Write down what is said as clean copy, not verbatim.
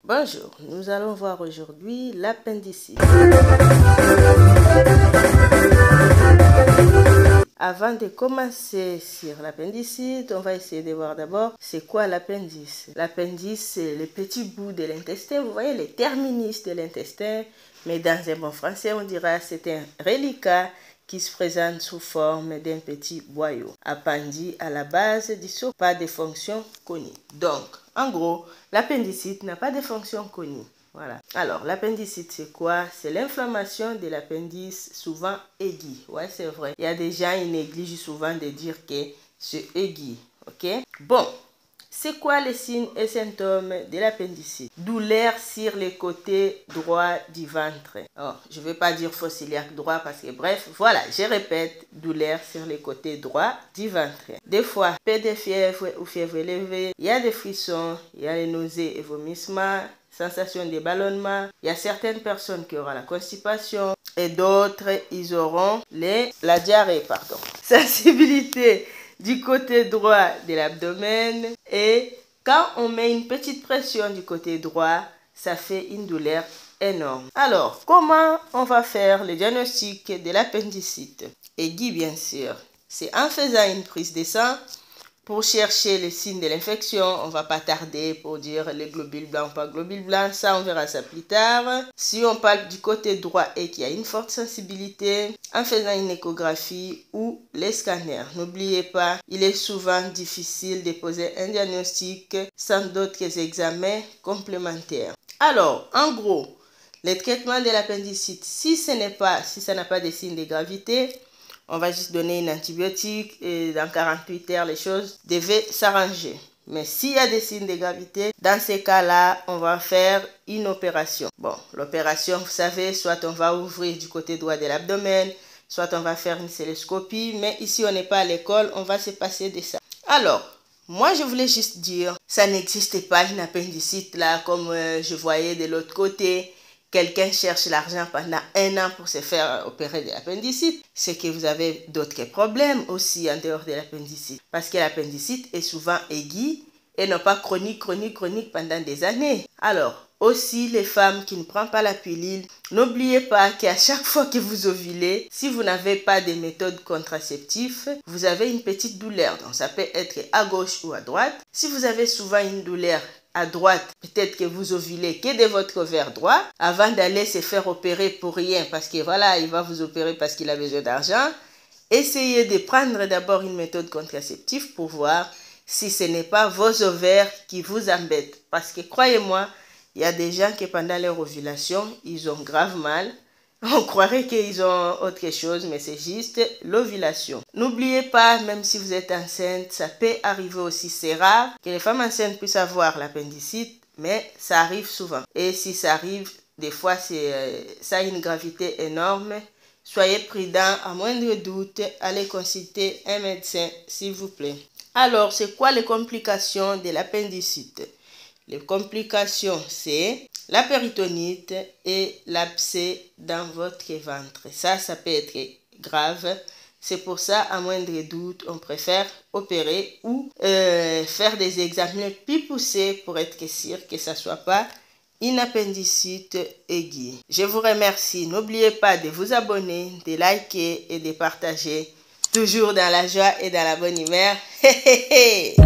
Bonjour, nous allons voir aujourd'hui l'appendicite. Avant de commencer sur l'appendicite, on va essayer de voir d'abord c'est quoi l'appendice. L'appendice, c'est les petits bouts de l'intestin, vous voyez les terminus de l'intestin, mais dans un bon français, on dira c'est un reliquat qui se présente sous forme d'un petit boyau, appendi à la base du seau, pas de fonction connue. Donc, en gros, l'appendicite n'a pas de fonction connue. Voilà. Alors, l'appendicite, c'est quoi? C'est l'inflammation de l'appendice, souvent aiguë. Ouais, c'est vrai. Il y a des gens, ils négligent souvent de dire que c'est aigu. Ok? Bon. C'est quoi les signes et symptômes de l'appendicite? Douleur sur le côté droit du ventre. Oh, je ne vais pas dire fossiliaque droit parce que bref, voilà, je répète, douleur sur le côté droit du ventre. Des fois, peu de fièvre ou fièvre élevée, il y a des frissons, il y a les nausées et vomissements, sensation de ballonnement. Il y a certaines personnes qui auront la constipation et d'autres, ils auront la diarrhée, pardon. Sensibilité du côté droit de l'abdomen, et quand on met une petite pression du côté droit, ça fait une douleur énorme. Alors, comment on va faire le diagnostic de l'appendicite? Aigu, bien sûr. C'est en faisant une prise de sang pour chercher les signes de l'infection. On ne va pas tarder pour dire les globules blancs, pas globules blancs, ça on verra ça plus tard. Si on parle du côté droit et qu'il y a une forte sensibilité, en faisant une échographie ou les scanners. N'oubliez pas, il est souvent difficile de poser un diagnostic sans d'autres examens complémentaires. Alors, en gros, le traitement de l'appendicite, si ça n'a pas de signes de gravité, on va juste donner une antibiotique et dans 48 heures, les choses devaient s'arranger. Mais s'il y a des signes de gravité, dans ces cas-là, on va faire une opération. Bon, l'opération, vous savez, soit on va ouvrir du côté droit de l'abdomen, soit on va faire une cystoscopie, mais ici on n'est pas à l'école, on va se passer de ça. Alors, moi je voulais juste dire, ça n'existe pas une appendicite là, comme je voyais de l'autre côté. Quelqu'un cherche l'argent pendant 1 an pour se faire opérer de l'appendicite, c'est que vous avez d'autres problèmes aussi en dehors de l'appendicite. Parce que l'appendicite est souvent aigu et non pas chronique pendant des années. Alors, aussi les femmes qui ne prennent pas la pilule, n'oubliez pas qu'à chaque fois que vous ovulez, si vous n'avez pas de méthode contraceptive, vous avez une petite douleur. Donc ça peut être à gauche ou à droite. Si vous avez souvent une douleur à droite, peut-être que vous ovulez que de votre ovaire droit, avant d'aller se faire opérer pour rien, parce que voilà, il va vous opérer parce qu'il a besoin d'argent. Essayez de prendre d'abord une méthode contraceptive pour voir si ce n'est pas vos ovaires qui vous embêtent. Parce que croyez-moi, il y a des gens qui pendant leur ovulation, ils ont grave mal. On croirait qu'ils ont autre chose, mais c'est juste l'ovulation. N'oubliez pas, même si vous êtes enceinte, ça peut arriver aussi, c'est rare que les femmes enceintes puissent avoir l'appendicite, mais ça arrive souvent. Et si ça arrive, des fois, ça a une gravité énorme. Soyez prudents, à moindre doute, allez consulter un médecin, s'il vous plaît. Alors, c'est quoi les complications de l'appendicite? Les complications, c'est la péritonite et l'abcès dans votre ventre. Ça peut être grave. C'est pour ça, à moindre doute, on préfère opérer ou faire des examens plus poussés pour être sûr que ça ne soit pas une appendicite aiguë. Je vous remercie. N'oubliez pas de vous abonner, de liker et de partager. Toujours dans la joie et dans la bonne humeur. Hey, hey, hey.